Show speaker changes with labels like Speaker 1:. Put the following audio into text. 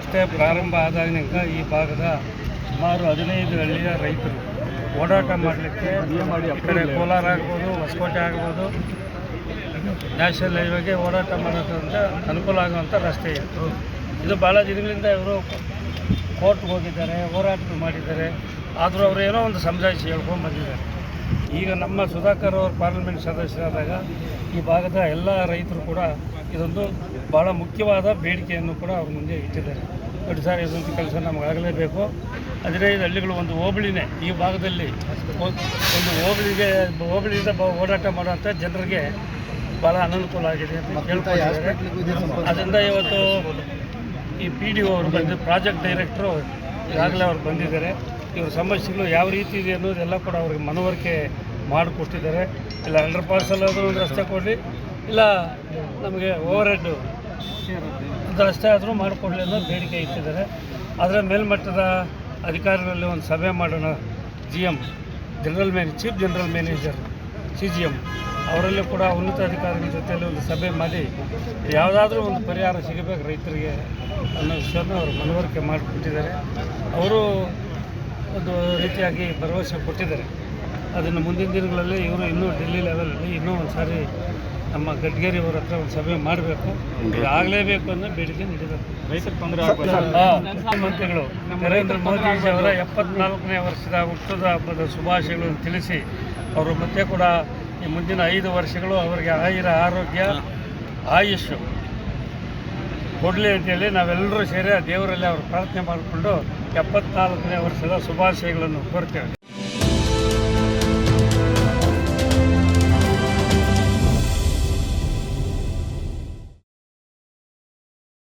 Speaker 1: ರಸ್ತೆ ಪ್ರಾರಂಭ ಆದಾಗಿನಿಂದ ಈ ಭಾಗದ ಸುಮಾರು 15 ಹಳ್ಳಿಯ ರೈತರು ಓಡಾಟ ಮಾಡಲಿಕ್ಕೆ ಈ ಕಡೆ ಕೋಲಾರ ಆಗ್ಬೋದು, ಹೊಸಕೋಟೆ ಆಗ್ಬೋದು, ನ್ಯಾಷನಲ್ ಹೈವೇಗೆ ಓಡಾಟ ಮಾಡೋದ್ರಿಂದ ಅನುಕೂಲ ಆಗುವಂಥ ರಸ್ತೆ ಇತ್ತು. ಇದು ಭಾಳ ದಿನಗಳಿಂದ ಇವರು ಕೋರ್ಟ್ಗೆ ಹೋಗಿದ್ದಾರೆ, ಹೋರಾಟ ಮಾಡಿದ್ದಾರೆ. ಆದರೂ ಅವರು ಏನೋ ಒಂದು ಸಮಜಾಯಿಸಿ ಹೇಳ್ಕೊಂಡು ಬಂದಿದ್ದಾರೆ. ಈಗ ನಮ್ಮ ಸುಧಾಕರ್ ಅವರು ಪಾರ್ಲಿಮೆಂಟ್ ಸದಸ್ಯರಾದಾಗ ಈ ಭಾಗದ ಎಲ್ಲ ರೈತರು ಕೂಡ ಇದೊಂದು ಭಾಳ ಮುಖ್ಯವಾದ ಬೇಡಿಕೆಯನ್ನು ಕೂಡ ಅವ್ರ ಮುಂದೆ ಇಟ್ಟಿದ್ದಾರೆ. ದೊಡ್ಡ ಸಾರಿ ಇದೊಂದು ಕೆಲಸ ನಮಗಾಗಲೇಬೇಕು. 15 ಹಳ್ಳಿಗಳು ಒಂದು ಹೋಬಳಿನೇ ಈ ಭಾಗದಲ್ಲಿ, ಒಂದು ಹೋಬಳಿಯಿಂದ ಓಡಾಟ ಮಾಡುವಂಥ ಜನರಿಗೆ ಭಾಳ ಅನನುಕೂಲ ಆಗಿದೆ ಅಂತ ಕೇಳ್ಕೊಂಡಿದ್ದಾರೆ. ಅದರಿಂದ ಇವತ್ತು ಈ PDO ಅವರು ಬಂದು ಪ್ರಾಜೆಕ್ಟ್ ಡೈರೆಕ್ಟ್ರು ಈಗಾಗಲೇ ಅವ್ರು ಬಂದಿದ್ದಾರೆ. ಇವ್ರ ಸಮಸ್ಯೆಗಳು ಯಾವ ರೀತಿ ಇದೆ ಅನ್ನೋದೆಲ್ಲ ಕೂಡ ಅವ್ರಿಗೆ ಮನವರಿಕೆ ಮಾಡಿಕೊಟ್ಟಿದ್ದಾರೆ. ಇಲ್ಲ ಅಂಡರ್ ಪಾಸಲ್ಲಾದರೂ ಒಂದು ರಸ್ತೆ ಕೊಡಲಿ, ಇಲ್ಲ ನಮಗೆ ಓವರ್ ಹೆಡ್ ಒಂದು ರಸ್ತೆ ಆದರೂ ಮಾಡಿಕೊಡಲಿ ಅನ್ನೋ ಬೇಡಿಕೆ ಇಟ್ಟಿದ್ದಾರೆ. ಅದರ ಮೇಲ್ಮಟ್ಟದ ಅಧಿಕಾರಿಗಳಲ್ಲಿ ಒಂದು ಸಭೆ ಮಾಡೋಣ. GM chief general manager CGM ಅವರಲ್ಲೂ ಕೂಡ ಉನ್ನತ ಅಧಿಕಾರಿಗಳ ಜೊತೆಯಲ್ಲಿ ಒಂದು ಸಭೆ ಮಾಡಿ ಯಾವುದಾದ್ರೂ ಒಂದು ಪರಿಹಾರ ಸಿಗಬೇಕು ರೈತರಿಗೆ ಅನ್ನೋ ವಿಷಯವನ್ನು ಅವರು ಮನವರಿಕೆ ಮಾಡಿಕೊಟ್ಟಿದ್ದಾರೆ. ಅವರು ಒಂದು ರೀತಿಯಾಗಿ ಭರವಸೆ ಕೊಟ್ಟಿದ್ದಾರೆ. ಅದನ್ನು ಮುಂದಿನ ದಿನಗಳಲ್ಲಿ ಇವರು ಇನ್ನೂ ಡೆಲ್ಲಿ ಲೆವೆಲಲ್ಲಿ ಇನ್ನೂ ಒಂದು ಸಾರಿ ನಮ್ಮ ಗಡ್ಕರಿ ಅವರ ಹತ್ರ ಒಂದು ಸಭೆ ಮಾಡಬೇಕು, ಇದು ಆಗಲೇಬೇಕು ಅನ್ನೋ ಬೇಡಿಕೆ ನೀಡಬೇಕು. ರೈತರ ತೊಂದರೆ ಮುಖ್ಯಮಂತ್ರಿಗಳು ನರೇಂದ್ರ ಮೋದಿಜಿಯವರ 74ನೇ ವರ್ಷದ ಹುಟ್ಟುಹಬ್ಬದ ಹಬ್ಬದ ಶುಭಾಶಯಗಳನ್ನು ತಿಳಿಸಿ ಅವರು ಮತ್ತೆ ಕೂಡ ಈ ಮುಂದಿನ 5 ವರ್ಷಗಳು ಅವರಿಗೆ ಆರೋಗ್ಯ ಆಯುಷ್ ಕೊಡಲಿ ಅಂತೇಳಿ ನಾವೆಲ್ಲರೂ ಸೇರಿ ದೇವರಲ್ಲಿ ಅವರು ಪ್ರಾರ್ಥನೆ ಮಾಡಿಕೊಂಡು 74ನೇ ವರ್ಷದ ಶುಭಾಶಯಗಳನ್ನು ಕೋರ್ತೇವೆ.